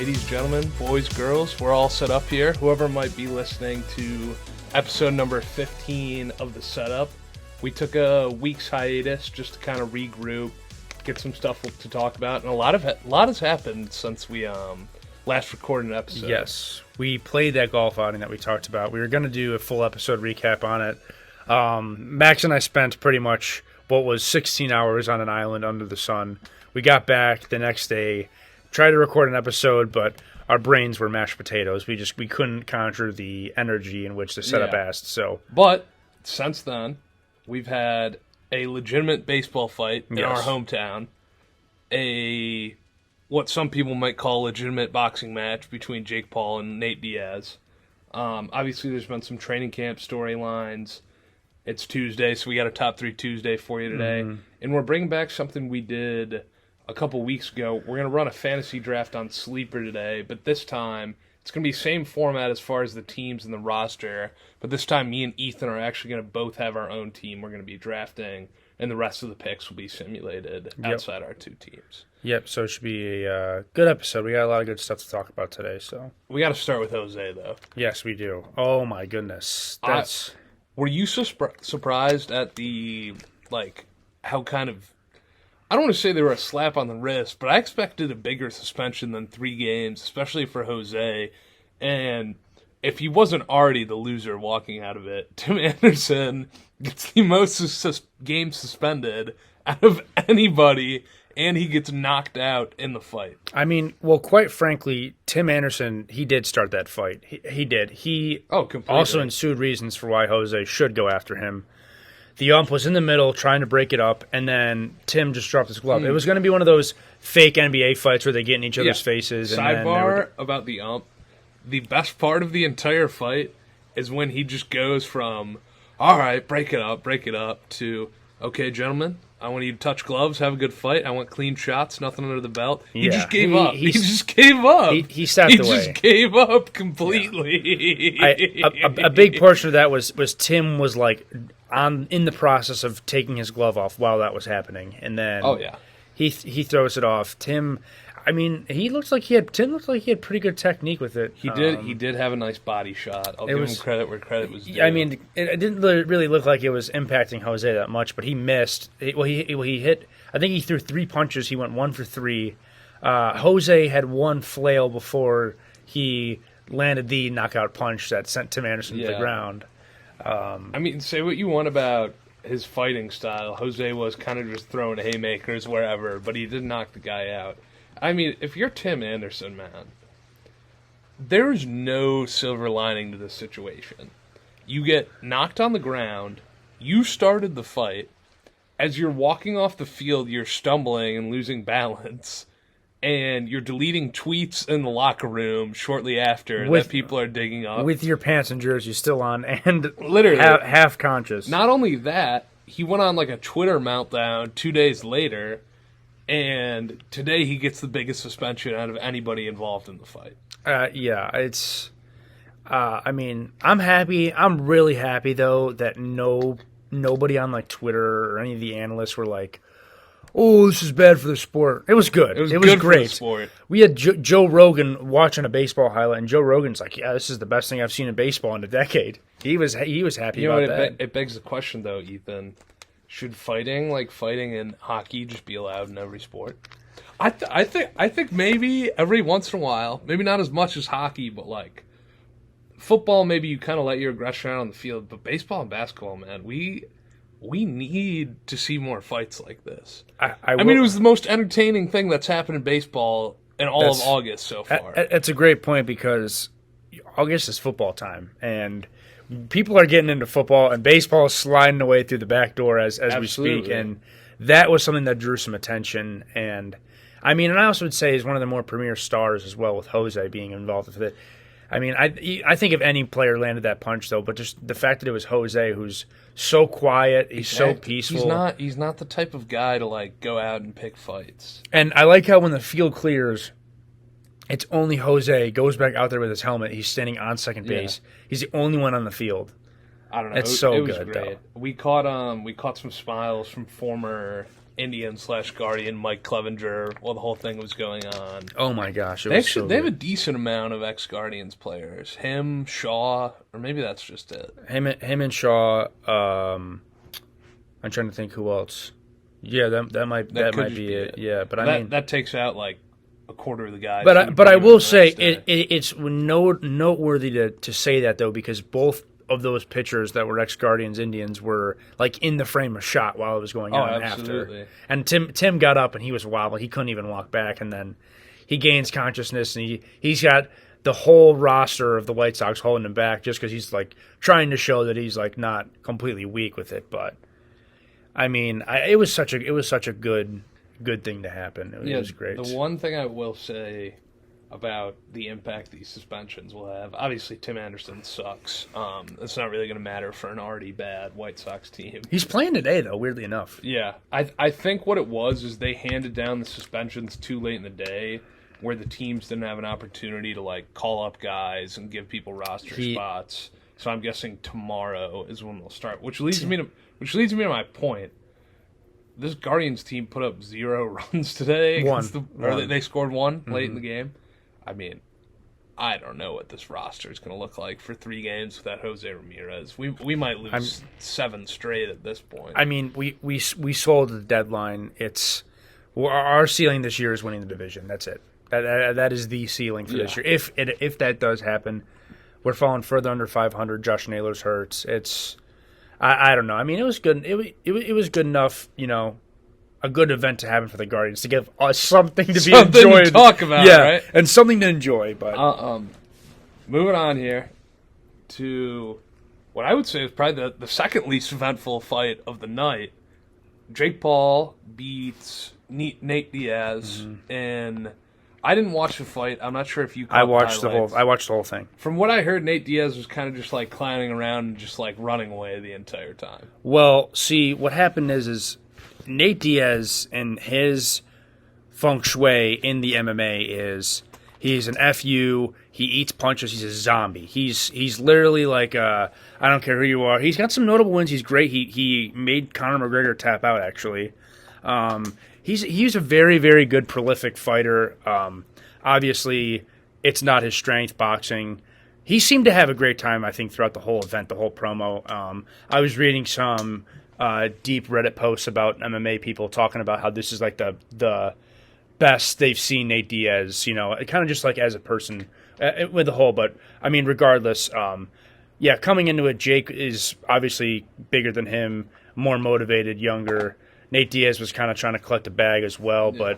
Ladies, gentlemen, boys, girls, we're all set up here. Whoever might be listening to episode number 15 of The Setup, we took a week's hiatus just to kind of regroup, get some stuff to talk about, and a lot has happened since we last recorded an episode. Yes, we played that golf outing that we talked about. We were going to do a full episode recap on it. Max and I spent pretty much what was 16 hours on an island under the sun. We got back the next day, tried to record an episode, but our brains were mashed potatoes. We couldn't conjure the energy in which the setup asked. But since then, we've had a legitimate baseball fight in our hometown, what some people might call a legitimate boxing match between Jake Paul and Nate Diaz. Obviously, there's been some training camp storylines. It's Tuesday, so we got a Top 3 Tuesday for you today. Mm-hmm. And we're bringing back something we did a couple weeks ago. We're going to run a fantasy draft on Sleeper today, but this time it's going to be same format as far as the teams and the roster, but this time me and Ethan are actually going to both have our own team we're going to be drafting, and the rest of the picks will be simulated outside our two teams. Yep, so it should be a good episode. We got a lot of good stuff to talk about today. So we got to start with Jose, though. Yes, we do. Oh, my goodness. Were you surprised at the, how kind of, I don't want to say they were a slap on the wrist, but I expected a bigger suspension than 3 games, especially for Jose. And if he wasn't already the loser walking out of it, Tim Anderson gets the most games suspended out of anybody, and he gets knocked out in the fight. I mean, well, quite frankly, Tim Anderson, he did start that fight. He did. He also ensued reasons for why Jose should go after him. The ump was in the middle trying to break it up, and then Tim just dropped his glove. It was going to be one of those fake NBA fights where they get in each other's faces. Sidebar about the ump. The best part of the entire fight is when he just goes from, all right, break it up, to, okay, gentlemen, I want you to touch gloves, have a good fight. I want clean shots, nothing under the belt. He just gave up. He just gave up. He stepped away. He just gave up completely. Yeah. A big portion of that was Tim was in the process of taking his glove off while that was happening, and then he throws it off. Tim looked like he had pretty good technique with it. He did have a nice body shot. I'll give him credit where credit was due. I mean, it didn't really look like it was impacting Jose that much, but he missed. He hit. I think he threw 3 punches. He went 1 for 3. Jose had one flail before he landed the knockout punch that sent Tim Anderson to the ground. Say what you want about his fighting style. Jose was kind of just throwing haymakers wherever, but he did knock the guy out. I mean, if you're Tim Anderson, man, there's no silver lining to this situation. You get knocked on the ground, you started the fight, as you're walking off the field, you're stumbling and losing balance, and you're deleting tweets in the locker room shortly after that people are digging up. With your pants and jersey still on, and literally half conscious. Not only that, he went on a Twitter meltdown 2 days later, and today he gets the biggest suspension out of anybody involved in the fight. It's. I'm happy. I'm really happy though that nobody on Twitter or any of the analysts were like, "Oh, this is bad for the sport." It was good. It was great. For the sport. We had Joe Rogan watching a baseball highlight, and Joe Rogan's like, "Yeah, this is the best thing I've seen in baseball in a decade." He was happy about that. It begs the question though, Ethan. Should fighting in hockey just be allowed in every sport? I think maybe every once in a while, maybe not as much as hockey, but football, maybe you kind of let your aggression out on the field. But baseball and basketball, man, we need to see more fights like this. I mean, it was the most entertaining thing that's happened in baseball in all of August so far. That's a great point because August is football time, and people are getting into football, and baseball is sliding away through the back door as we speak, and that was something that drew some attention. And and I also would say he's one of the more premier stars as well, with Jose being involved with it. I think if any player landed that punch though, but just the fact that it was Jose, who's so quiet, he's so peaceful. He's not the type of guy to go out and pick fights. And I like how when the field clears, it's only Jose goes back out there with his helmet. He's standing on second base. He's the only one on the field. I don't know. It's so it was good, great. Though. We caught some smiles from former Indian/Guardian Mike Clevenger while the whole thing was going on. Oh my gosh, They have a decent amount of ex-Guardians players. Him, Shaw, or maybe that's just it. Him and Shaw. I'm trying to think who else. Yeah, that might be it. Yeah, but I mean that takes out like a quarter of the guys. But I will say it's noteworthy to say that though, because both of those pitchers that were ex-Guardians Indians were like in the frame of shot while it was going on after. And Tim got up and he was wobbling. He couldn't even walk back, and then he gains consciousness and he's got the whole roster of the White Sox holding him back just because he's like trying to show that he's like not completely weak with it. But I mean, it was such a good thing to happen. It was great. The one thing I will say about the impact these suspensions will have, obviously Tim Anderson sucks. It's not really going to matter for an already bad White Sox team. He's playing today, though, weirdly enough. Yeah. I think what it was is they handed down the suspensions too late in the day where the teams didn't have an opportunity to like call up guys and give people roster spots. So I'm guessing tomorrow is when they'll start, which leads me to my point. This Guardians team put up 0 runs today. They scored one late in the game. I mean, I don't know what this roster is going to look like for 3 games without Jose Ramirez. We might lose 7 straight at this point. I mean, we sold the deadline. Our ceiling this year is winning the division. That's it. That is the ceiling for this year. If that does happen, we're falling further under 500. Josh Naylor's hurts. I don't know. I mean, it was good. It was good enough, a good event to happen for the Guardians to give us something to be enjoyed. To talk about, right? And something to enjoy. But moving on here to what I would say is probably the second least eventful fight of the night. Jake Paul beats Nate Diaz, and I didn't watch the fight. I'm not sure if you caught I watched the whole thing. From what I heard, Nate Diaz was kind of just like clowning around and just like running away the entire time. Well, see, what happened is Nate Diaz and his feng shui in the MMA is he's an FU. He eats punches. He's a zombie. He's literally like I don't care who you are. He's got some notable wins. He's great. He made Conor McGregor tap out actually. He's a very, very good, prolific fighter. Obviously, it's not his strength, boxing. He seemed to have a great time, I think, throughout the whole event, the whole promo. I was reading some deep Reddit posts about MMA people talking about how this is like the best they've seen Nate Diaz, kind of just like as a person with the whole. But, I mean, regardless, coming into it, Jake is obviously bigger than him, more motivated, younger. Nate Diaz was kind of trying to collect a bag as well. Yeah.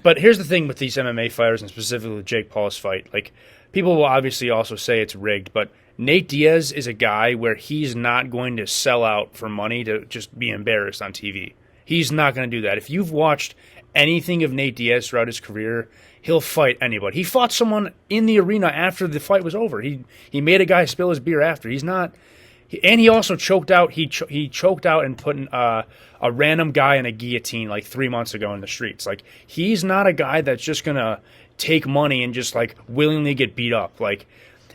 But here's the thing with these MMA fighters, and specifically Jake Paul's fight. Like, people will obviously also say it's rigged, but Nate Diaz is a guy where he's not going to sell out for money to just be embarrassed on TV. He's not going to do that. If you've watched anything of Nate Diaz throughout his career, he'll fight anybody. He fought someone in the arena after the fight was over. He made a guy spill his beer after. He's not... And he also choked out. He choked out and put a random guy in a guillotine like 3 months ago in the streets. Like, he's not a guy that's just gonna take money and just like willingly get beat up. Like,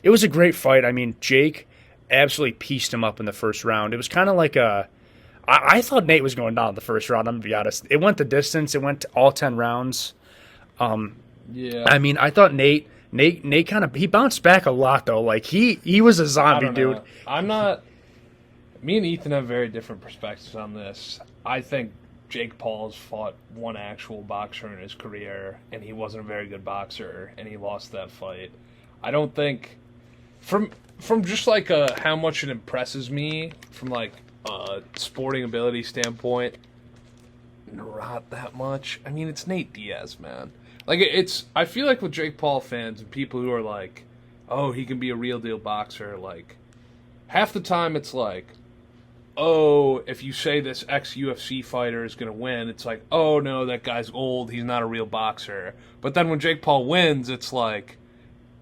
it was a great fight. I mean, Jake absolutely pieced him up in the first round. It was kind of like I thought Nate was going down in the first round. I'm gonna be honest. It went the distance. It went to all 10 rounds. I mean, I thought Nate kind of he bounced back a lot though. Like he was a zombie, dude. Me and Ethan have very different perspectives on this. I think Jake Paul's fought one actual boxer in his career, and he wasn't a very good boxer, and he lost that fight. I don't think from just like how much it impresses me from like a sporting ability standpoint, not that much. I mean, it's Nate Diaz, man. Like, I feel like with Jake Paul fans and people who are like, oh, he can be a real deal boxer, like, half the time it's like, oh, if you say this ex-UFC fighter is going to win, it's like, oh, no, that guy's old, he's not a real boxer. But then when Jake Paul wins, it's like,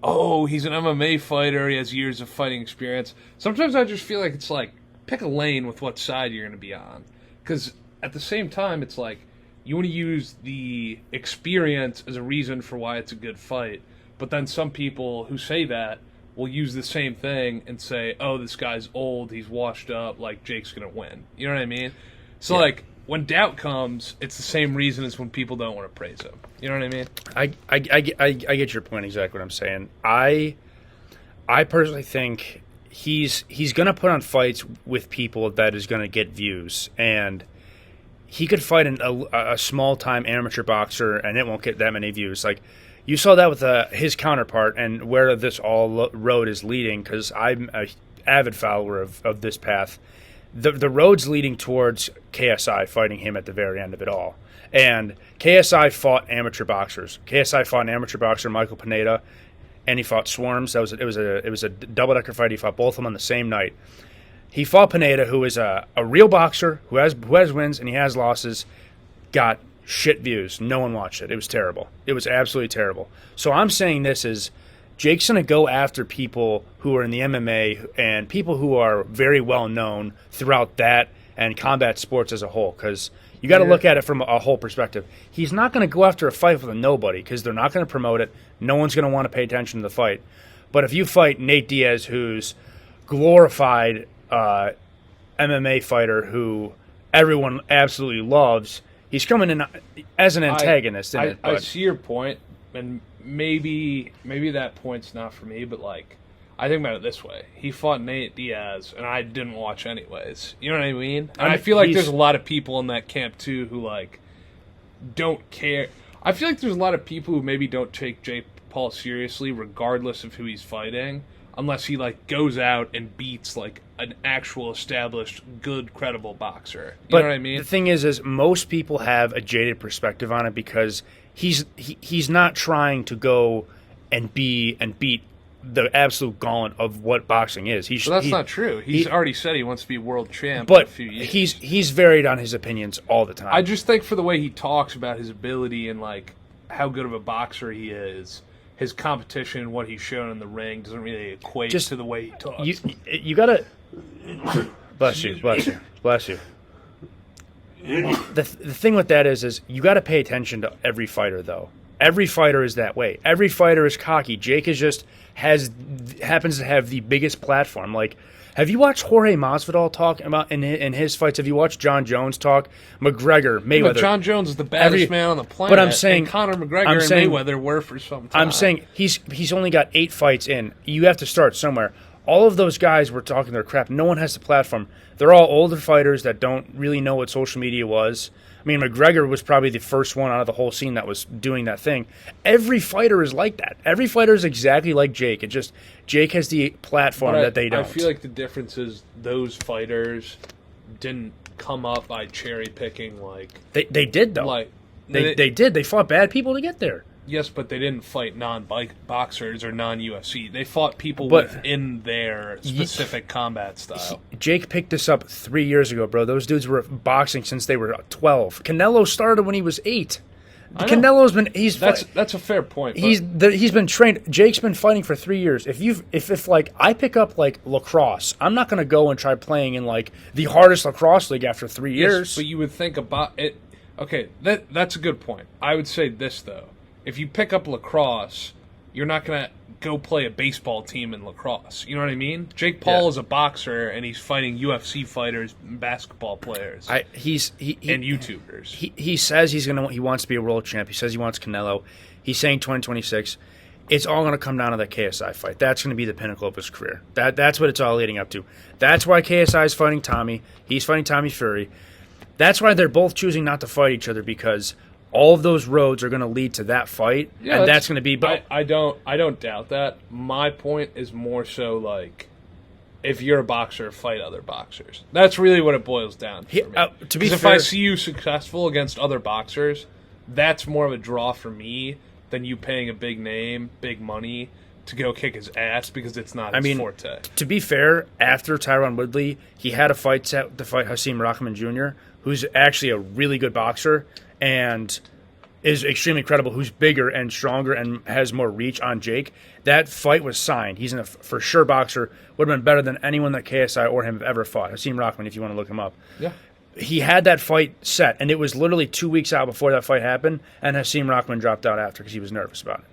oh, he's an MMA fighter, he has years of fighting experience. Sometimes I just feel like it's like, pick a lane with what side you're going to be on. Because at the same time, it's like, you want to use the experience as a reason for why it's a good fight. But then some people who say that will use the same thing and say, oh, this guy's old, he's washed up, like, Jake's going to win. You know what I mean? So, like, when doubt comes, it's the same reason as when people don't want to praise him. You know what I mean? I get your point exactly what I'm saying. I personally think he's going to put on fights with people that is going to get views, and he could fight a small time amateur boxer and it won't get that many views. Like you saw that with his counterpart, and where this all road is leading. Because I'm a avid follower of this path. The road's leading towards KSI fighting him at the very end of it all. And KSI fought amateur boxers. KSI fought an amateur boxer, Michael Pineda, and he fought Swarms. It was a double-decker fight. He fought both of them on the same night. He fought Pineda, who is a real boxer, who has wins and he has losses, got shit views. No one watched it. It was terrible. It was absolutely terrible. So I'm saying this is Jake's going to go after people who are in the MMA and people who are very well known throughout that and combat sports as a whole, because you got to look at it from a whole perspective. He's not going to go after a fight with a nobody because they're not going to promote it. No one's going to want to pay attention to the fight. But if you fight Nate Diaz, who's glorified MMA fighter who everyone absolutely loves, he's coming in as an antagonist. I see your point, and maybe that point's not for me, but like I think about it this way: he fought Nate Diaz, and I didn't watch anyways. You know what I mean? And I feel like there's a lot of people in that camp too who like don't care. I feel like there's a lot of people who maybe don't take Jake Paul seriously, regardless of who he's fighting, unless he like goes out and beats like an actual established, good, credible boxer. You know what I mean? The thing is most people have a jaded perspective on it because he's not trying to go and beat the absolute gauntlet of what boxing is. That's not true. He's already said he wants to be world champ in a few years. He's varied on his opinions all the time. I just think for the way he talks about his ability and like how good of a boxer he is, his competition, what he's shown in the ring doesn't really equate to the way he talks. You gotta bless you. The thing with that is you got to pay attention to every fighter, though. Every fighter is that way. Every fighter is cocky. Jake happens to have the biggest platform. Like, have you watched Jorge Masvidal talk about in his fights? Have you watched John Jones talk? McGregor, Mayweather. But John Jones is the baddest man on the planet. But I'm saying, and Conor McGregor and Mayweather were for some time. I'm saying he's only got 8 fights in. You have to start somewhere. All of those guys were talking their crap. No one has the platform. They're all older fighters that don't really know what social media was. I mean, McGregor was probably the first one out of the whole scene that was doing that thing. Every fighter is like that. Every fighter is exactly like Jake. It just Jake has the platform that they don't. I feel like the difference is those fighters didn't come up by cherry picking like they did though. Like they did. They fought bad people to get there. Yes, but they didn't fight non-boxers or non-UFC. They fought people within their specific combat style. Jake picked this up 3 years ago, bro. Those dudes were boxing since they were 12. Canelo started when he was 8. Canelo's been that's a fair point. He's been trained. Jake's been fighting for 3 years. If like I pick up like lacrosse, I'm not going to go and try playing in like the hardest lacrosse league after 3 years. Yes, but you would think about it. Okay, that's a good point. I would say this though. If you pick up lacrosse, you're not going to go play a baseball team in lacrosse. You know what I mean? Jake Paul is a boxer, and he's fighting UFC fighters, basketball players, and YouTubers. He says he wants to be a world champ. He says he wants Canelo. He's saying 2026. It's all going to come down to that KSI fight. That's going to be the pinnacle of his career. That's what it's all leading up to. That's why KSI is fighting Tommy. He's fighting Tommy Fury. That's why they're both choosing not to fight each other, because all of those roads are going to lead to that fight, and that's going to be. But I don't doubt that. My point is more so like, if you're a boxer, fight other boxers. That's really what it boils down to. Because if I see you successful against other boxers, that's more of a draw for me than you paying a big name, big money to go kick his ass because it's not his forte. To be fair, after Tyron Woodley, he had a fight set to fight Hasim Rahman Jr., who's actually a really good boxer and is extremely credible, who's bigger and stronger and has more reach on Jake. That fight was signed. He's a for sure boxer. Would have been better than anyone that KSI or him have ever fought. Hasim Rahman, if you want to look him up. Yeah. He had that fight set, and it was literally 2 weeks out before that fight happened, and Hasim Rahman dropped out after because he was nervous about it.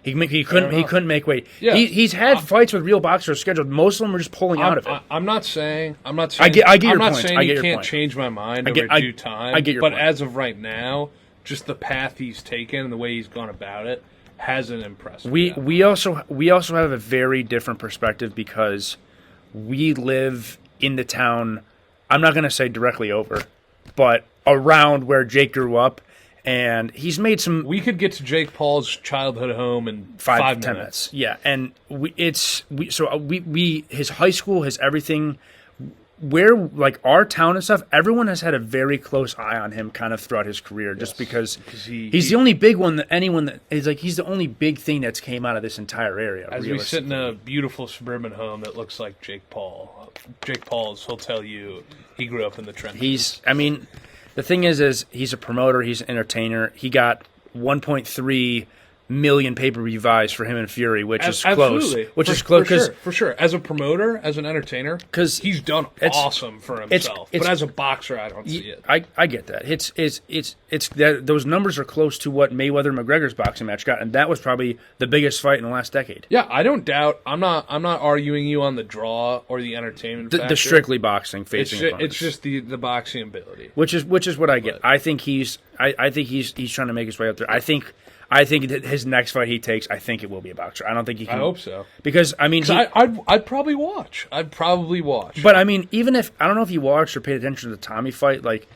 He couldn't make weight. Yeah. He's had fights with real boxers scheduled. Most of them are just pulling out of it. I'm not saying. I get your I'm not point. saying I he get your can't point. change my mind over due time. I get your but point. as of right now, just the path he's taken and the way he's gone about it hasn't impressed me. We also have a very different perspective because we live in the town. I'm not going to say directly over, but around where Jake grew up, and he's made some. We could get to Jake Paul's childhood home in 5 minutes. Yeah, and his high school, his everything. Where like our town and stuff, everyone has had a very close eye on him kind of throughout his career, just because he's the only big one that anyone that is like he's the only big thing that's came out of this entire area. As we sit in a beautiful suburban home that looks like Jake Paul. Jake Paul's, he'll tell you he grew up in the trenches. The thing is he's a promoter, he's an entertainer. He got 1.3 million pay-per-view buys for him and Fury, which is close. Which is close for sure. As a promoter, as an entertainer, because he's done awesome for himself. But as a boxer, I don't see it. I get that. It's those numbers are close to what Mayweather and McGregor's boxing match got, and that was probably the biggest fight in the last decade. Yeah, I don't doubt. I'm not arguing you on the draw or the entertainment factor. The strictly boxing facing. It's just the boxing ability, which is what I get. I think he's trying to make his way up there. I think that his next fight he takes, I think it will be a boxer. I don't think he can. I hope so. Because, I mean... I'd probably watch. But, I mean, even if... I don't know if you watched or paid attention to the Tommy fight. Like,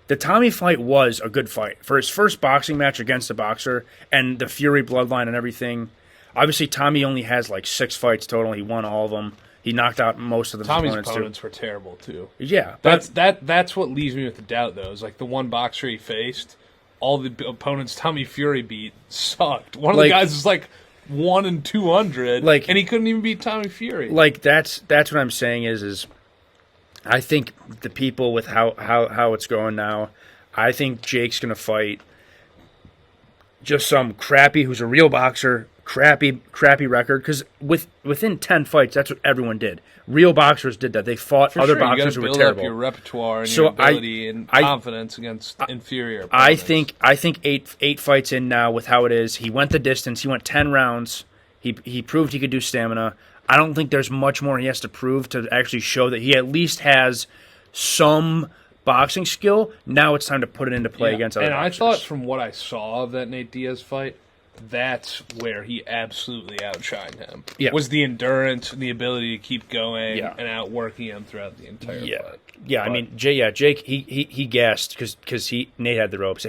the Tommy fight was a good fight. For his first boxing match against a boxer and the Fury bloodline and everything. Obviously, Tommy only has, like, 6 fights total. He won all of them. He knocked out most of the Tommy's opponents were terrible, too. Yeah. That's what leaves me with the doubt, though. Is, like, the one boxer he faced... All the opponents Tommy Fury beat sucked. One of the guys is like 1-200, and he couldn't even beat Tommy Fury. Like that's what I'm saying is I think the people with how it's going now, I think Jake's gonna fight just some crappy who's a real boxer, crappy record, because within 10 fights, that's what everyone did. Real boxers did that. They fought other boxers who were terrible. Build up your repertoire and your ability and confidence against inferior opponents. I think eight fights in now with how it is. He went the distance. He went 10 rounds. He proved he could do stamina. I don't think there's much more he has to prove to actually show that he at least has some boxing skill. Now it's time to put it into play against other boxers. I thought from what I saw of that Nate Diaz fight, that's where he absolutely outshined him. Yeah. Was the endurance and the ability to keep going and outworking him throughout the entire fight. Yeah, I mean, Jake, he gassed because Nate had the ropes.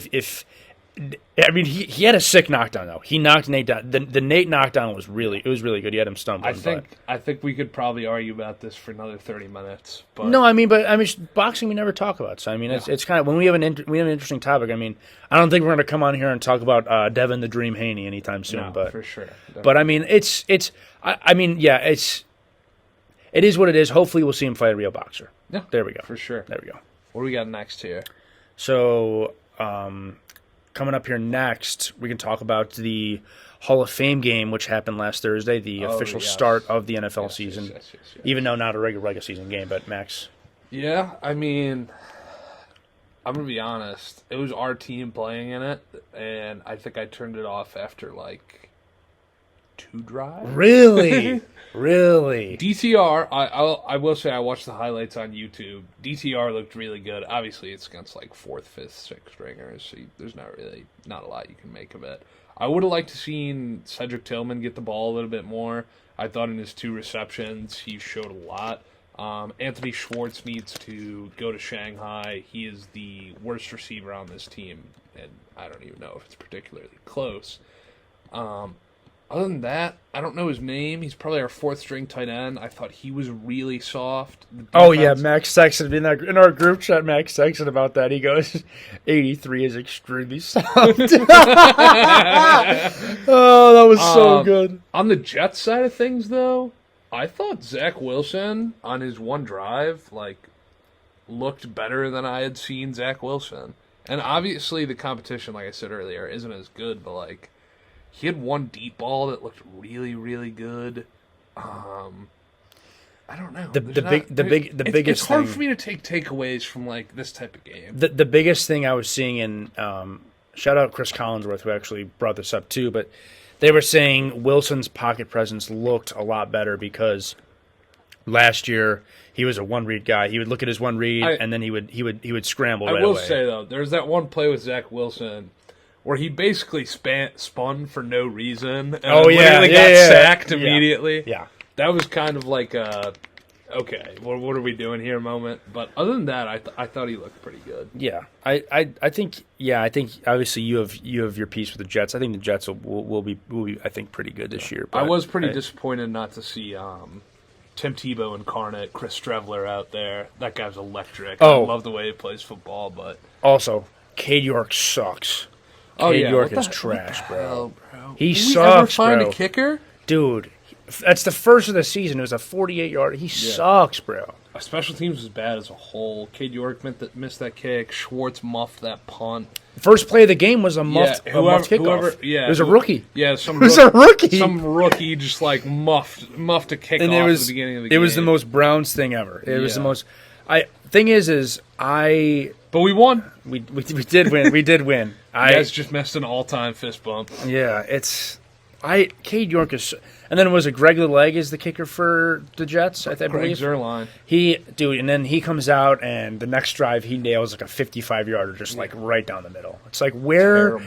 He had a sick knockdown though. He knocked Nate down. The Nate knockdown was really good. He had him stumbling. I think we could probably argue about this for another 30 minutes. But no, boxing we never talk about. So it's kind of when we have an interesting topic. I mean, I don't think we're going to come on here and talk about Devin the Dream Haney anytime soon. No, but for sure. Definitely. But I mean, it is what it is. Hopefully, we'll see him fight a real boxer. Yeah, there we go. For sure. There we go. What do we got next here? So. Coming up here next, we can talk about the Hall of Fame game, which happened last Thursday, the official start of the NFL season, even though not a regular season game, but Max. Yeah, I mean, I'm going to be honest. It was our team playing in it, and I think I turned it off after, 2 drives. Really? Really? DTR, I will say I watched the highlights on YouTube. DTR looked really good. Obviously, it's against 4th, 5th, 6th stringers, so there's not a lot you can make of it. I would have liked to seen Cedric Tillman get the ball a little bit more. I thought in his 2 receptions, he showed a lot. Anthony Schwartz needs to go to Shanghai. He is the worst receiver on this team, and I don't even know if it's particularly close. Other than that, I don't know his name. He's probably our 4th string tight end. I thought he was really soft. Oh, yeah, Max texted me in our group chat. Max texted about that. He goes, 83 is extremely soft. Oh, that was so good. On the Jets side of things, though, I thought Zach Wilson on his one drive, looked better than I had seen Zach Wilson. And obviously the competition, like I said earlier, isn't as good, but, he had one deep ball that looked really, really good. I don't know. The biggest. It's hard for me to take takeaways from this type of game. The biggest thing I was seeing in shout out Chris Collinsworth, who actually brought this up too. But They were saying Wilson's pocket presence looked a lot better because last year he was a one-read guy. He would look at his one read, and then he would scramble right away. I will say, though, there's that one play with Zach Wilson where he basically spun for no reason and literally got sacked immediately. Yeah. That was kind of like a, okay, what are we doing here moment. But other than that, I thought he looked pretty good. Yeah. I think obviously you have your piece with the Jets. I think the Jets will be I think pretty good this year. But I was pretty disappointed not to see Tim Tebow incarnate, Chris Streveler out there. That guy's electric. I love the way he plays football, but also Cade York sucks. Cade York is trash, bro. He Did sucks, we ever find bro. a kicker? Dude, that's the first of the season. It was a 48-yard. He sucks, bro. Our special teams was bad as a whole. Cade York missed that kick. Schwartz muffed that punt. The first play of the game was a muffed kickoff. It was a rookie. Yeah, it was a rookie. Some rookie just like muffed a kickoff at the beginning of the game. It was the most Browns thing ever. It was the most. Thing is But we won. We did win. We did win. You guys just missed an all-time fist bump. Yeah, Cade York is, and then was it Greg LeLeg is the kicker for the Jets? I believe. Greg Zuerlein. And then he comes out and the next drive he nails like a 55-yarder, just like right down the middle. It's like where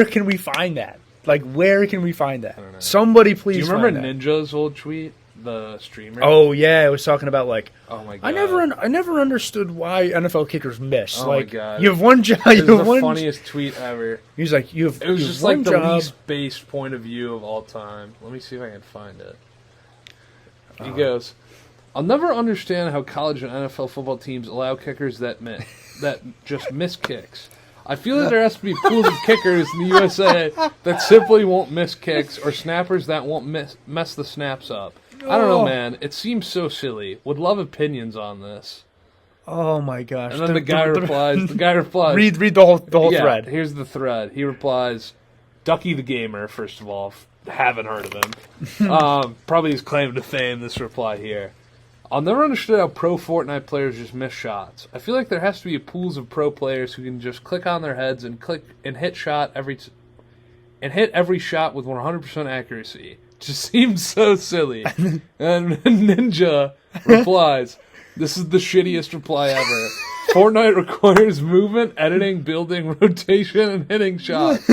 can we find that? Like where can we find that? Somebody please. Do you remember Ninja's old tweet? The streamer. Oh yeah, it was talking about like. Oh my god. I never understood why NFL kickers miss. Oh like, my god. You have one job. It was the funniest tweet ever. He's like, It was just like the least based point of view of all time. Let me see if I can find it. He goes, "I'll never understand how college and NFL football teams allow kickers that just miss kicks. I feel that there has to be pools of kickers in the USA that simply won't miss kicks, or snappers that won't mess the snaps up. I don't know, man. It seems so silly. Would love opinions on this." Oh my gosh! And then the guy replies. Read the whole thread. Here's the thread. He replies, "Ducky the Gamer." First of all, haven't heard of him. Probably his claim to fame. This reply here. "I'll never understood how pro Fortnite players just miss shots. I feel like there has to be pools of pro players who can just click on their heads and hit every shot with 100% accuracy. Just seems so silly." And Ninja replies, "This is the shittiest reply ever. Fortnite requires movement, editing, building, rotation, and hitting shots.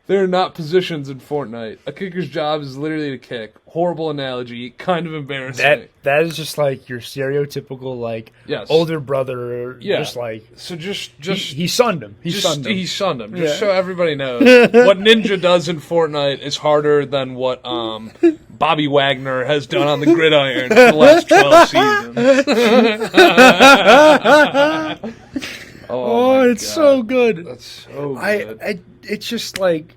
There are not positions in Fortnite. A kicker's job is literally to kick. Horrible analogy, kind of embarrassing." That is just like your stereotypical older brother. Yeah. Just like so. Just he sunned him. He sunned him. Just so everybody knows, what Ninja does in Fortnite is harder than what Bobby Wagner has done on the gridiron for the last 12 seasons. Oh, it's so good. That's so good. It's just like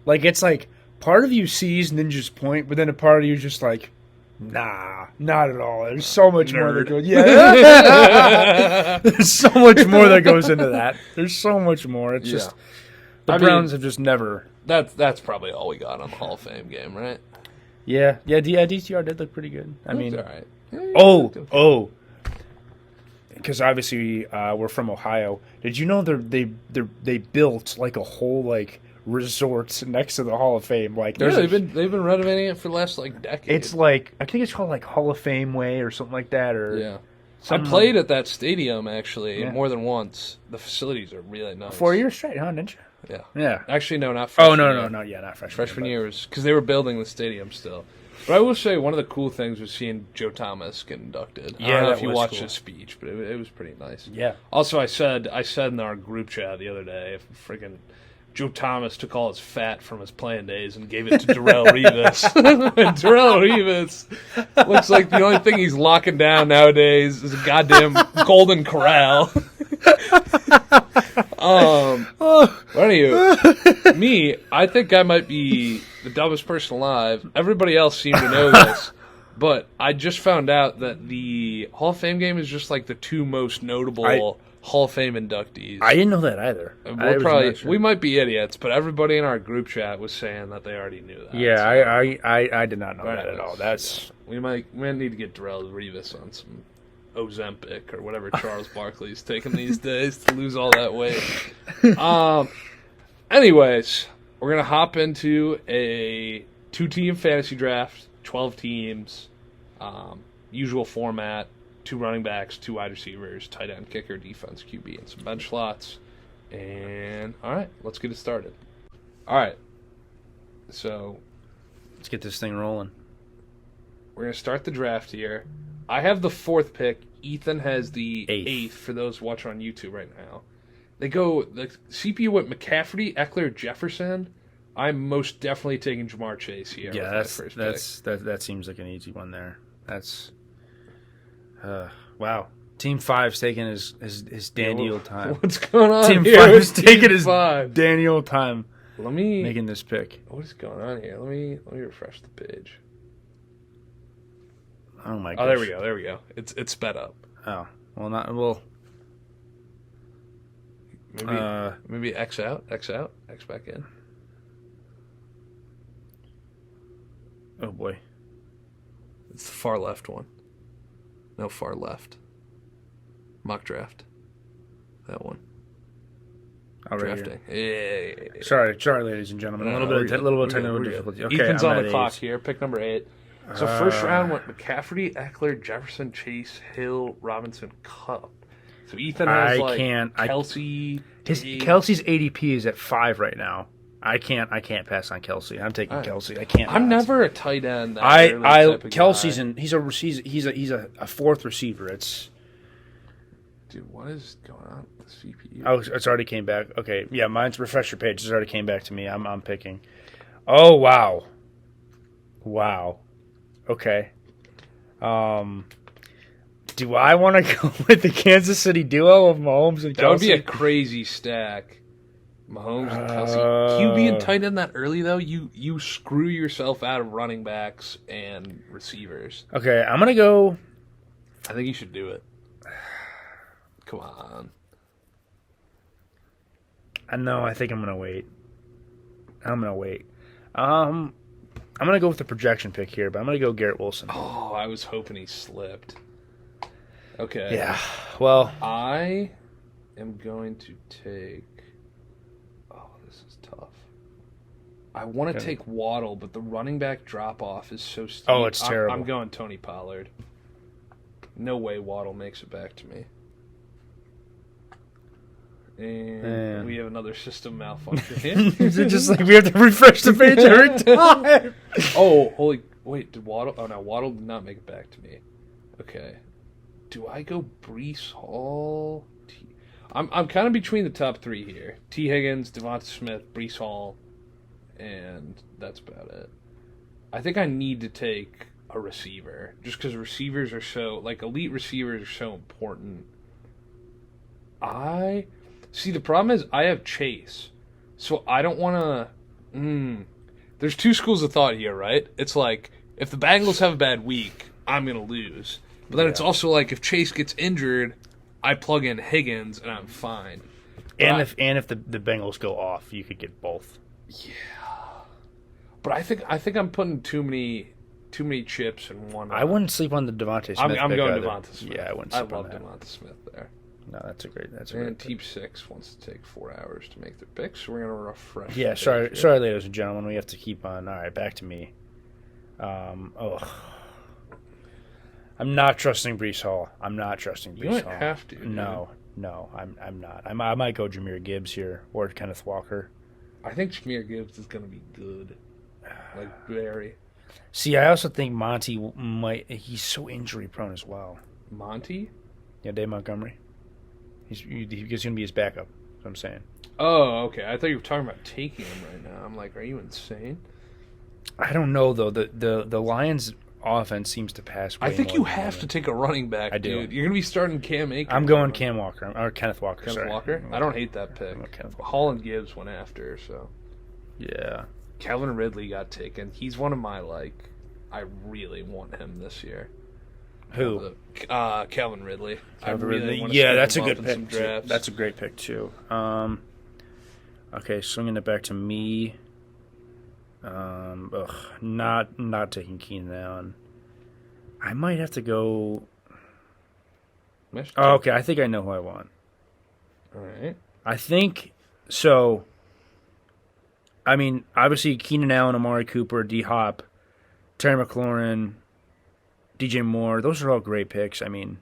it's like part of you sees Ninja's point, but then a part of you is just like, nah, not at all. There's so much more that goes. Yeah, there's so much more that goes into that. There's so much more. It's just the Browns have just never. That's probably all we got on the Hall of Fame game, right? Yeah. DTR did look pretty good. I mean, all right. Oh. Because obviously we're from Ohio. Did you know they built like a whole resort next to the Hall of Fame? They've been renovating it for the last decade. It's I think it's called Hall of Fame Way or something like that. Or I played at that stadium actually more than once. The facilities are really nice. 4 years straight, huh? Didn't you? Yeah. Actually, no, not freshman year. No, yeah, not freshman. Freshman year was because they were building the stadium still. But I will say one of the cool things was seeing Joe Thomas get inducted. I don't know if you watched his speech, but it was pretty nice. Yeah. Also, I said in our group chat the other day, freaking Joe Thomas took all his fat from his playing days and gave it to Darrelle Revis. And Darrelle Revis looks like the only thing he's locking down nowadays is a goddamn Golden Corral. Anyway, I think I might be the dumbest person alive. Everybody else seemed to know this, but I just found out that the Hall of Fame game is just the two most notable Hall of Fame inductees. I didn't know that either. We might be idiots, but everybody in our group chat was saying that they already knew that. Yeah, so. I did not know that at all. We might need to get Darrelle Revis on some Ozempic or whatever Charles Barkley's taking these days to lose all that weight. Anyways, We're going to hop into a 2-team fantasy draft, 12 teams, usual format, 2 running backs, 2 wide receivers, tight end, kicker, defense, QB, and some bench slots. And, all right, let's get it started. All right, so let's get this thing rolling. We're going to start the draft here. I have the 4th pick. Ethan has the 8th for those watching on YouTube right now. The CPU went McCaffrey, Eckler, Jefferson. I'm most definitely taking Jamar Chase here. Yeah, that seems like an easy one there. That's wow. Team 5's taking his dandy old time. What's going on Team here? 5 is taking his dandy old time. Making this pick. What is going on here? Let me refresh the page. Oh my gosh. Oh, there we go. It's sped up. Oh, well. Maybe X out, X back in. Oh boy. It's the far left one. No, far left. Mock draft. That one. Oh, right drafting. Yeah. Sorry, ladies and gentlemen. A little bit of technical difficulty. Okay, Ethan's on the clock here. Pick number 8. So first round went McCaffrey, Eckler, Jefferson, Chase, Hill, Robinson, Cup. So Ethan has Kelsey. Kelsey's ADP is at 5 right now. I can't pass on Kelsey. I'm taking Kelsey. I can't. I'm never a tight end. Kelsey's he's a 4th receiver. Dude, what is going on with the CPU? Oh, it's already came back. Okay, yeah, mine's refresher page. It's already came back to me. I'm picking. Oh wow. Okay. Do I want to go with the Kansas City duo of Mahomes and Kelsey? That would be a crazy stack. Mahomes and Kelsey. QB and tight end that early, though, you screw yourself out of running backs and receivers. Okay, I'm going to go. I think you should do it. Come on. I think I'm going to wait. I'm going to go with the projection pick here, but I'm going to go Garrett Wilson. Oh, I was hoping he slipped. Okay. Yeah. Well, I am going to take. Oh, this is tough. I want to take Waddle, but the running back drop off is so steep. Oh, it's terrible. I'm going Tony Pollard. No way Waddle makes it back to me. And we have another system malfunction here. Is it just like we have to refresh the page every time? Wait, did Waddle? Oh, no, Waddle did not make it back to me. Okay. Do I go Breece Hall? I'm kind of between the top 3 here. T. Higgins, Devonta Smith, Breece Hall, and that's about it. I think I need to take a receiver, just because receivers are elite receivers are so important. See, the problem is I have Chase, so I don't want to... There's 2 schools of thought here, right? It's like, if the Bengals have a bad week, I'm going to lose. But then it's also like, if Chase gets injured, I plug in Higgins, and I'm fine. And if the Bengals go off, you could get both. Yeah. But I think I'm putting too many chips in one. I wouldn't sleep on the Devontae Smith. I'm going Devonta Smith. Yeah, I wouldn't sleep on that. I love Devonta Smith there. No, that's a great. And Team 6 wants to take 4 hours to make their picks, so we're going to refresh. Yeah, sorry, ladies and gentlemen. We have to keep on. All right, back to me. I'm not trusting Breece Hall. You don't have to. Dude. No, I'm not. I might go Jahmyr Gibbs here or Kenneth Walker. I think Jahmyr Gibbs is going to be good. Like, very. See, I also think Monty might. He's so injury prone as well. Monty? Yeah, Dave Montgomery. He's going to be his backup. That's what I'm saying. Oh, okay. I thought you were talking about taking him right now. I'm like, are you insane? I don't know though. The Lions' offense seems to pass. I think you have to take a running back. I do. Dude. You're going to be starting Cam Akers. I'm going Cam Walker or Kenneth Walker. Kenneth Walker. I don't hate that pick. Hall and Gibbs went after. So. Yeah. Calvin Ridley got taken. He's one of my I really want him this year. Who? Calvin Ridley. Calvin Ridley. Yeah, that's a good pick. That's a great pick too. Okay, swinging it back to me. Not taking Keenan Allen. I might have to go. Oh, okay, I think I know who I want. All right. I think so. I mean, obviously Keenan Allen, Amari Cooper, D Hop, Terry McLaurin, DJ Moore. Those are all great picks. I mean,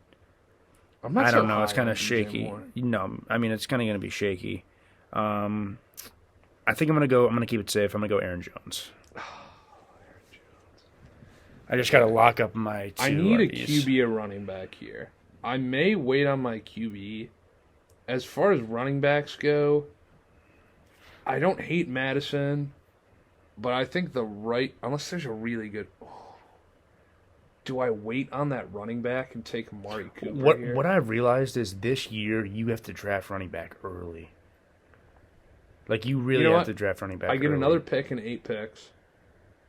I don't know. It's kind of shaky. No, I mean it's kind of going to be shaky. I think I'm gonna keep it safe. I'm gonna go Aaron Jones. I just gotta lock up my two. I need RBs. a QB or running back here. I may wait on my QB. As far as running backs go, I don't hate Madison, but I think unless there's a really good. Do I wait on that running back and take Amari Cooper here? What I've realized is this year you have to draft running back early. Like you really have to draft running back. I get early. another pick in 8 picks.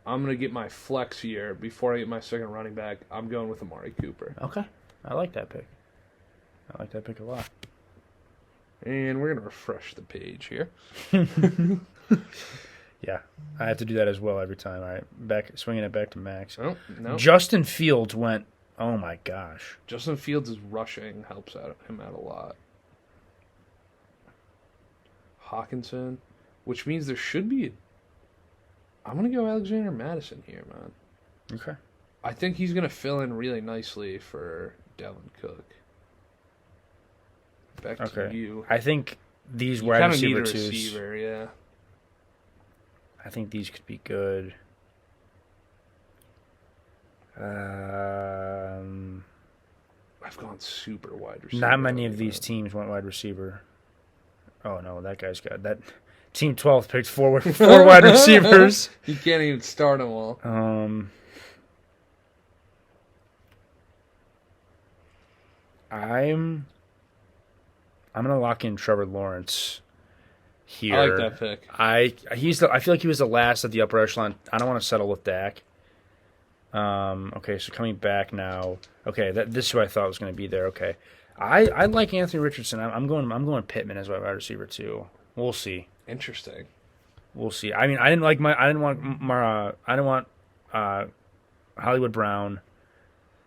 I'm gonna get my flex here before I get my second running back. I'm going with Amari Cooper. Okay, I like that pick. I like that pick a lot. And we're gonna refresh the page here. Yeah, I have to do that as well every time. All right, swinging it back to Max. Oh, no. Justin Fields went. Oh my gosh. Justin Fields' rushing helps him out a lot. Hawkinson, which means there should be. I'm gonna go Alexander Madison here, man. Okay. I think he's gonna fill in really nicely for Dalvin Cook. Back to you. I think these wide receiver twos. Receiver, yeah. I think these could be good. I've gone super wide receiver. Not many of these teams went wide receiver. Oh no, that guy's got that. Team 12 picked four wide receivers. You can't even start them all. I'm gonna lock in Trevor Lawrence here. I like that pick. I feel like he was the last of the upper echelon. I don't want to settle with Dak. Okay, so coming back now. Okay, this is who I thought was going to be there. Okay, I like Anthony Richardson. I'm going Pittman as my wide receiver too. We'll see. Interesting. We'll see. I mean, I didn't want Hollywood Brown.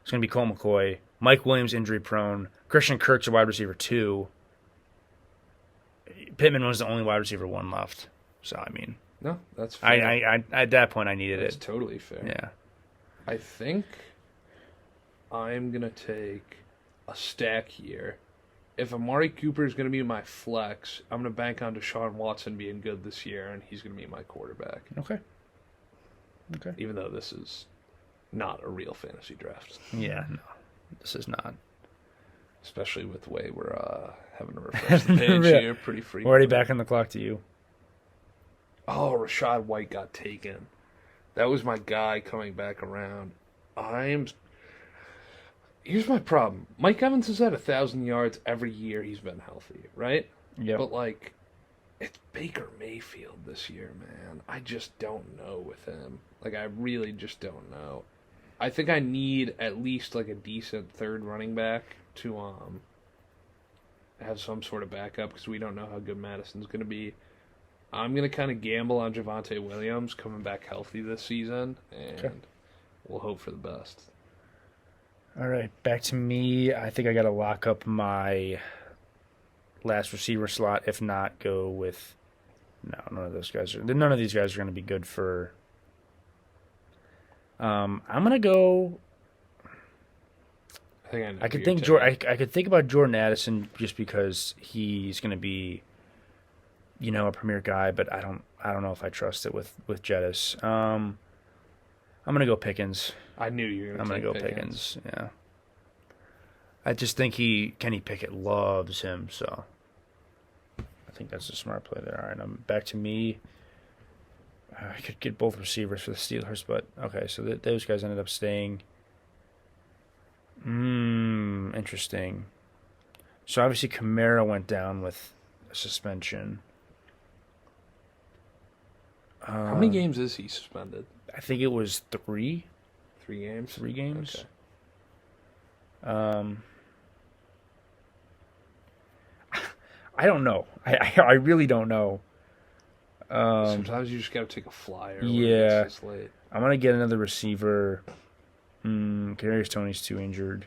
It's going to be Cole McCoy. Mike Williams injury prone. Christian Kirk's a wide receiver 2. Pittman was the only wide receiver 1 left. So I mean, no, that's fair. I at that point I needed that's it. Totally fair. Yeah. I think I'm gonna take a stack here. If Amari Cooper is going to be my flex, I'm going to bank on Deshaun Watson being good this year, and he's going to be my quarterback. Okay. Even though this is not a real fantasy draft. Yeah, no, this is not. Especially with the way we're having to refresh the page here pretty frequently. We're already back on the clock to you. Oh, Rachaad White got taken. That was my guy coming back around. Here's my problem. Mike Evans has had 1,000 yards every year he's been healthy, right? Yeah. But, it's Baker Mayfield this year, man. I just don't know with him. I really just don't know. I think I need at least, a decent third running back to have some sort of backup because we don't know how good Madison's going to be. I'm going to kind of gamble on Javonte Williams coming back healthy this season, and we'll hope for the best. All right, back to me. I think I got to lock up my last receiver slot. If not, go with none of these guys are going to be good for. I'm going to go. I could think about Jordan Addison just because he's going to be, a premier guy, but I don't know if I trust it with Jettis. I'm going to go Pickens. I knew you were going to go Pickens. Yeah. I just think Kenny Pickett loves him, so I think that's a smart play there. All right, I'm back to me. I could get both receivers for the Steelers, but okay, so those guys ended up staying. Interesting. So obviously Kamara went down with a suspension. How many games is he suspended? I think it was 3. 3 games? 3 games. Okay. I don't know. I really don't know. Sometimes you just got to take a flyer. Yeah. It's late. I'm going to get another receiver. Kadarius Toney's too injured.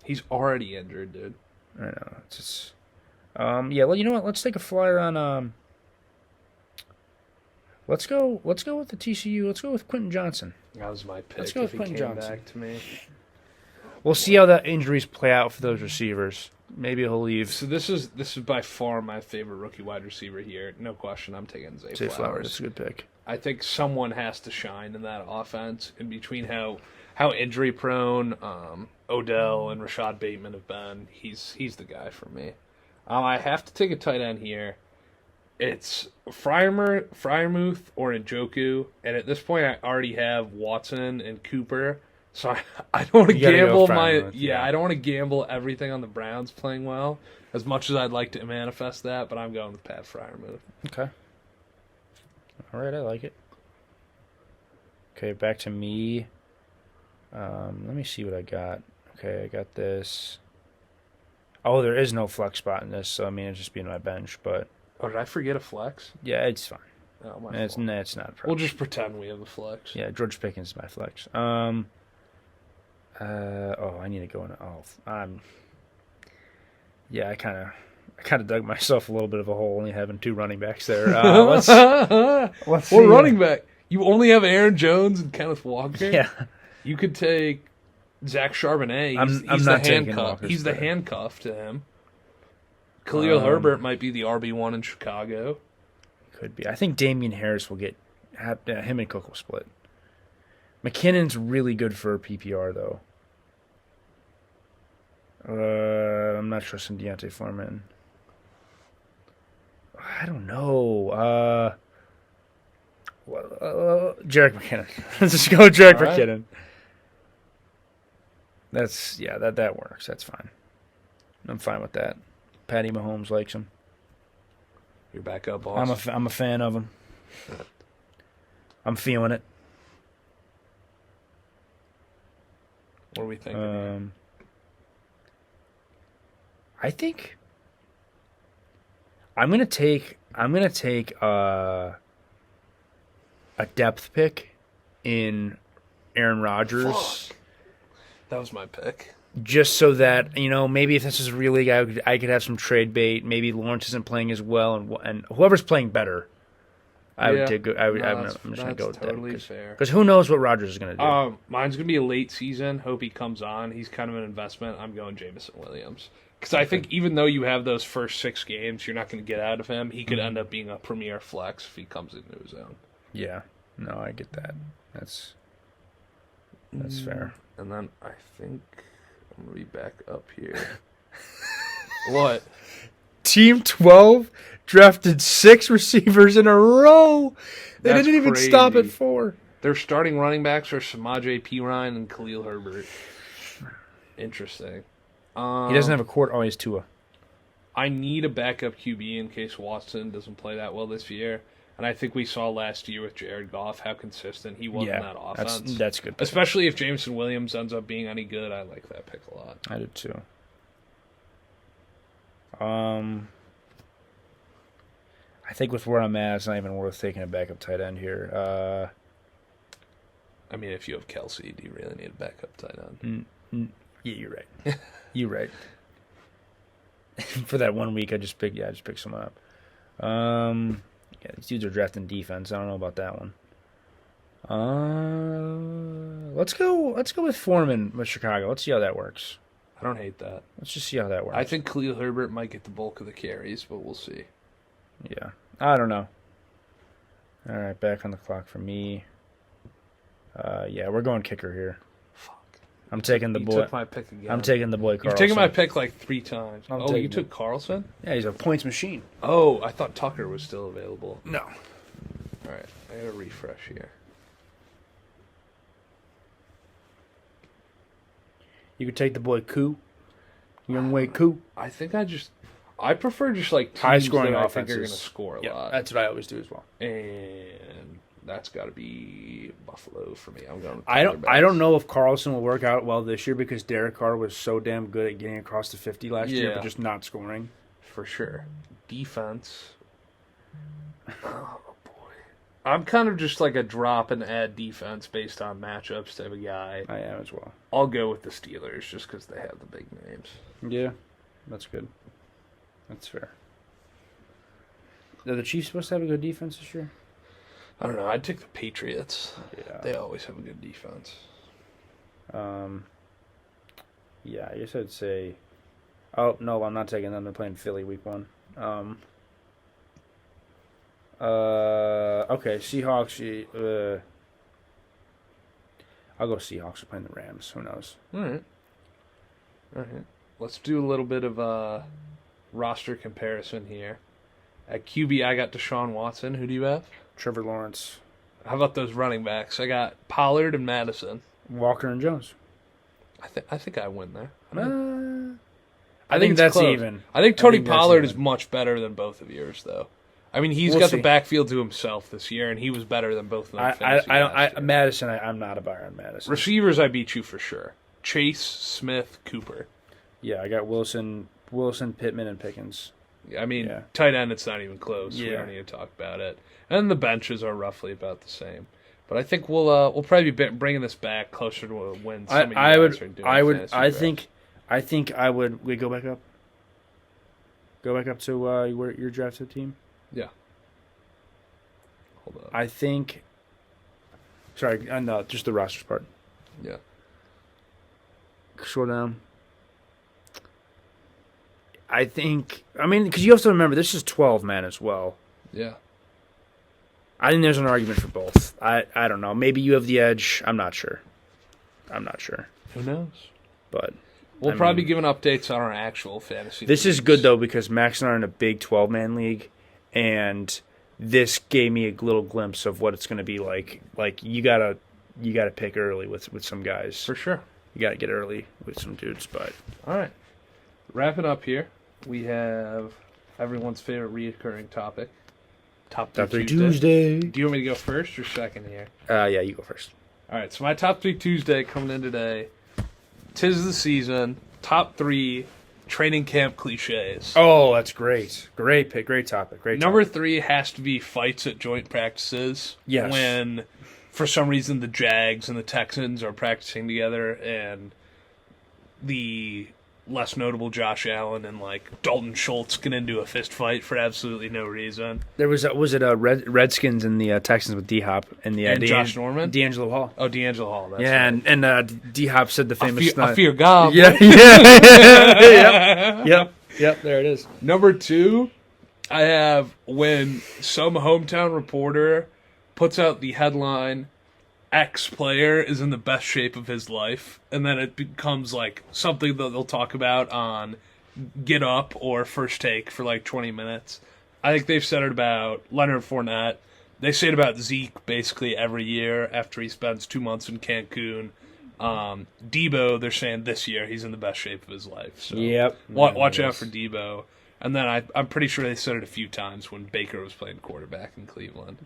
He's already injured, dude. I know. It's just, yeah, well, you know what? Let's take a flyer on Let's go with the TCU. Let's go with Quentin Johnson. That was my pick. Let's go with if he Quentin came Johnson. back to me. We'll see how the injuries play out for those receivers. Maybe he'll leave. So this is by far my favorite rookie wide receiver here. No question, I'm taking Zay Flowers. That's a good pick. I think someone has to shine in that offense. In between how injury prone Odell and Rashad Bateman have been, he's the guy for me. I have to take a tight end here. It's Freiermuth or Njoku, and at this point I already have Watson and Cooper. So I don't want to gamble I don't want to gamble everything on the Browns playing well, as much as I'd like to manifest that, but I'm going with Pat Freiermuth. Okay. All right, I like it. Okay, back to me. Let me see what I got. Okay, I got this. Oh, there is no flex spot in this, so I mean, it'd just be in my bench, but... Oh, did I forget a flex? Yeah, it's fine. Oh, my It's fault. not a problem. We'll just pretend we have a flex. Yeah, George Pickens is my flex. I need to go in. Yeah, I kind of dug myself a little bit of a hole, only having two running backs there. Let's see. Running back. You only have Aaron Jones and Kenneth Walker. Yeah, You could take Zach Charbonnet. I'm He's not the taking handcuff. Walker's He's the there. handcuff to him. Khalil Herbert might be the RB1 in Chicago. could be. I think Damian Harris will get him and Cook will split. McKinnon's really good for PPR though. I'm not trusting Deontay Foreman. I don't know. Jerick McKinnon. Let's just go with Jerick All right. McKinnon. That works. That's fine. I'm fine with that. Patty Mahomes likes him. Your backup boss. I'm a fan of him. I'm feeling it. What are we thinking? I think I'm gonna take a depth pick in Aaron Rodgers. Fuck. That was my pick. Just so that, maybe if this is a real league, I could have some trade bait. Maybe Lawrence isn't playing as well, and whoever's playing better, I'm just gonna go with totally that. fair. Because who knows what Rodgers is gonna do? Mine's gonna be a late season. Hope he comes on. He's kind of an investment. I'm going Jameson Williams because I think even though you have those first 6 games, you're not going to get out of him. He could end up being a premier flex if he comes into his own. Yeah, no, I get that. That's fair. And then I think I'm gonna be back up here. What? Team 12 drafted 6 receivers in a row. They That's didn't even stop at crazy. 4. Their starting running backs are Samaje Perine and Khalil Herbert. Interesting. He doesn't have a quarter. Oh, he's Tua. I need a backup QB in case Watson doesn't play that well this year. And I think we saw last year with Jared Goff how consistent he was in that offense. That's good. Pick. Especially if Jameson Williams ends up being any good. I like that pick a lot. I did too. I think with where I'm at, it's not even worth taking a backup tight end here. I mean, if you have Kelsey, do you really need a backup tight end? Yeah, you're right. You're right. For that 1 week, I just picked someone up. Yeah, these dudes are drafting defense. I don't know about that one. Let's go with Foreman with Chicago. Let's see how that works. I don't hate that. Let's just see how that works. I think Khalil Herbert might get the bulk of the carries, but we'll see. Yeah. I don't know. All right, back on the clock for me. Yeah, we're going kicker here. Fuck. I'm taking the You boy. took my pick again. I'm taking the boy Carlson. You've taken my pick like 3 times. I'm Oh, taking you took it. Carlson? Yeah, he's a points machine. Oh, I thought Tucker was still available. No. All right, I gotta refresh here. You could take the boy Koo. Young Wei Koo. I think I prefer just like teams High-scoring that I think are offenses. going to score a Yeah, lot. that's what I always do as well. And that's got to be Buffalo for me. I'm going with I don't know if Carlson will work out well this year because Derek Carr was so damn good at getting across the 50 last year, Yeah. but just not scoring. For sure. Defense. Oh, boy. I'm kind of just like a drop and add defense based on matchups type of guy. I am as well. I'll go with the Steelers just because they have the big names. Yeah, that's good. That's fair. Are the Chiefs supposed to have a good defense this year? I don't know. I'd take the Patriots. Yeah. They always have a good defense. Yeah, I guess I'd say. Oh no, I'm not taking them. They're playing Philly week 1. Okay, Seahawks. I'll go Seahawks. They're playing the Rams. Who knows? All right. Let's do a little bit of a roster comparison here. At QB, I got Deshaun Watson. Who do you have? Trevor Lawrence, How about those running backs? I got Pollard and Madison. Walker, and Jones. I think I win there. I think it's that's close. even. I think Tony think that's Pollard even. is much better than both of yours, though. I mean, he's We'll got see. the backfield to himself this year, and he was better than both of them. Madison. I'm not a buyer on Madison. Receivers, I beat you for sure. Chase, Smith, Cooper. Yeah, I got Wilson, Pittman, and Pickens. I mean, Yeah. tight end, it's not even close. We Yeah. don't need to talk about it. And the benches are roughly about the same. But I think we'll probably be bringing this back closer to when some of you guys are doing fantasy draft. We go back up. Go back up to your drafted team. Yeah. Hold on. I think. Sorry, no, just the rosters part. Yeah. Scroll down. I think. I mean, because you have to remember, this is 12 man as well. Yeah. I think there's an argument for both. I don't know. Maybe you have the edge. I'm not sure. Who knows? But We'll probably be giving updates on our actual fantasy. this is leagues. good though because Max and I are in a big 12-man league, and this gave me a little glimpse of what it's going to be like. Like you gotta pick early with some guys. For sure. You gotta get early with some dudes. But All right. Wrap it up here. We have everyone's favorite reoccurring topic. Top 3 Tuesday. Do you want me to go first or second here? Yeah, you go first. All right, so my top 3 Tuesday coming in today. 'Tis the season. Top 3 training camp cliches. Oh, that's great. Great pick. Great topic. Number 3 has to be fights at joint practices. Yes. When, for some reason, the Jags and the Texans are practicing together, and the less notable Josh Allen and Dalton Schultz get into a fist fight for absolutely no reason. There was Redskins and the Texans with D-Hop and the And Josh Norman? D'Angelo Hall. Oh, D'Angelo Hall. That's Yeah, right. and D-Hop said the famous I fear God. Yeah. Yep. There it is. Number 2, I have when some hometown reporter puts out the headline, X player is in the best shape of his life, and then it becomes something that they'll talk about on Get Up or First Take for 20 minutes. I think they've said it about Leonard Fournette. They say it about Zeke basically every year after he spends 2 months in Cancun. Debo, they're saying this year he's in the best shape of his life. So Yep. watch out for Debo. And then I'm pretty sure they said it a few times when Baker was playing quarterback in Cleveland.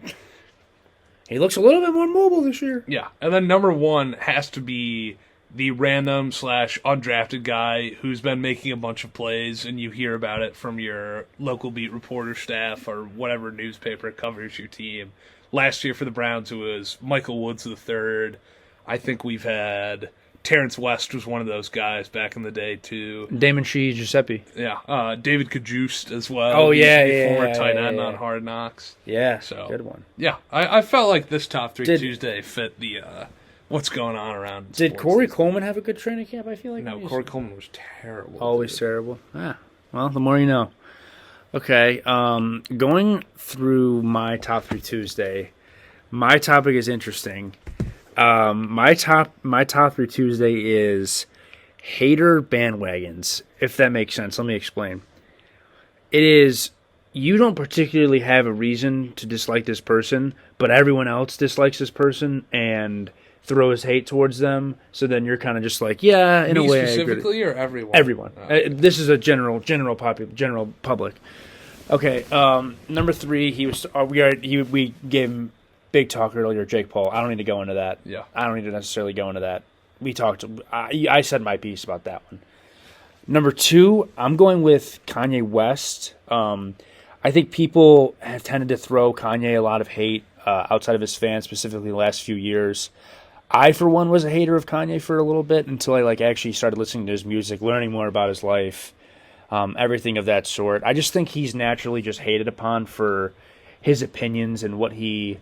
He looks a little bit more mobile this year. Yeah, and then number 1 has to be the random / undrafted guy who's been making a bunch of plays, and you hear about it from your local beat reporter staff or whatever newspaper covers your team. Last year for the Browns, it was Michael Woods III. I think we've had Terrence West was one of those guys back in the day too. Damon Giuseppe. Yeah, David Cajuste as well. Oh, He used yeah, to be yeah, former yeah, tight yeah, end yeah. on Hard Knocks. Yeah, So good one. Yeah, I felt like this top 3 Did- Tuesday fit the what's going on around. Did sports. Corey Coleman have a good training camp? I feel like No, Corey Coleman was terrible. always dude. terrible. Well, the more you know. Okay, going through my top 3 Tuesday, my topic is interesting. My top 3 Tuesday is hater bandwagons, if that makes sense. Let me explain. It is you don't particularly have a reason to dislike this person, but everyone else dislikes this person and throws hate towards them. So then you're kind of just like, yeah, in Me a way, I agree. specifically or everyone? Everyone. Oh. This is a general public. Okay. Number 3, he was. We gave him big talk earlier. Jake Paul. I don't need to go into that. Yeah. I don't need to necessarily go into that. We talked. I said my piece about that one. Number 2, I'm going with Kanye West. I think people have tended to throw Kanye a lot of hate outside of his fans, specifically the last few years. I, for one, was a hater of Kanye for a little bit until I actually started listening to his music, learning more about his life, everything of that sort. I just think he's naturally just hated upon for his opinions and what he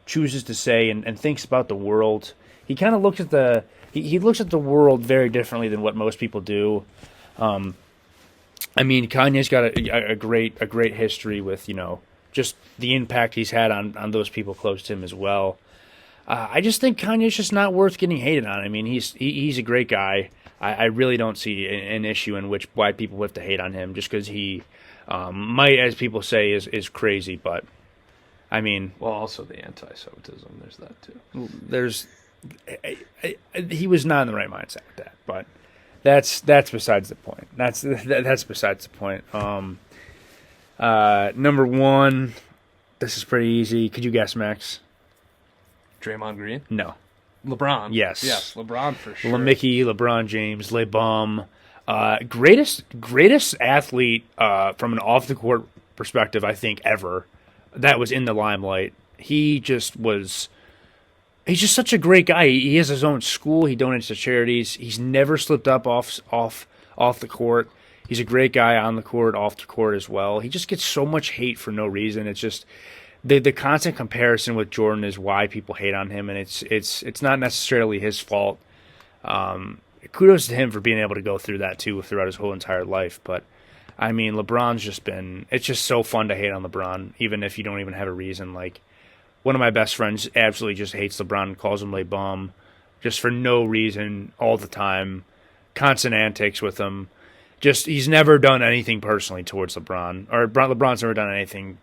chooses to say and thinks about the world. He kind of looks at he looks at the world very differently than what most people do. Kanye's got a great history with just the impact he's had on those people close to him as well. I just think Kanye's just not worth getting hated on. I mean, he's a great guy. I really don't see an issue in why people have to hate on him just because he might, as people say, is crazy. But I mean, well, also the anti-Semitism. There's that too. He was not in the right mindset with that, but that's besides the point. That's besides the point. Number one, this is pretty easy. Could you guess, Max? Draymond Green? No. LeBron? Yes. Yes, LeBron for sure. Mickey, LeBron James, Le Bum. Greatest athlete from an off-the-court perspective, I think, ever. That was in the limelight. He's just such a great guy. He has his own school. He donates to charities. He's never slipped up off the court. He's a great guy on the court, off the court as well. He just gets so much hate for no reason. It's just the constant comparison with Jordan is why people hate on him, and it's not necessarily his fault. Kudos to him for being able to go through that too throughout his whole entire life. But I mean, it's just so fun to hate on LeBron, even if you don't even have a reason. Like, one of my best friends absolutely just hates LeBron and calls him Le Bum just for no reason all the time. Constant antics with him. Just, he's never done anything personally towards LeBron. Or LeBron's never done anything,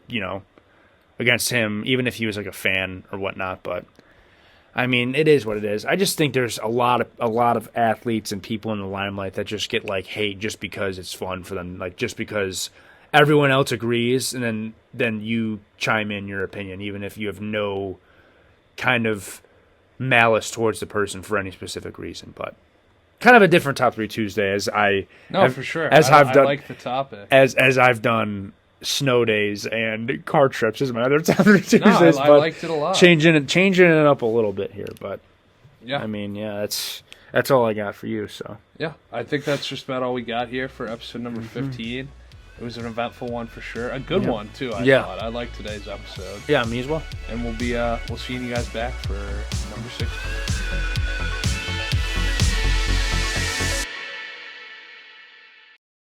against him, even if he was like a fan or whatnot. But, I mean, it is what it is. I just think there's a lot of athletes and people in the limelight that just get like hate just because it's fun for them. Like, just because everyone else agrees, and then you chime in your opinion, even if you have no kind of malice towards the person for any specific reason. But kind of a different top 3 Tuesday, for sure. I like the topic as I've done snow days and car trips is my other top 3 Tuesdays. No, I liked it a lot. Changing it up a little bit here, but yeah, I mean, that's all I got for you. So yeah, I think that's just about all we got here for episode number 15. It was an eventful one for sure. A good one, too, I thought. I liked today's episode. Yeah, me as well. And we'll see you guys back for number 16.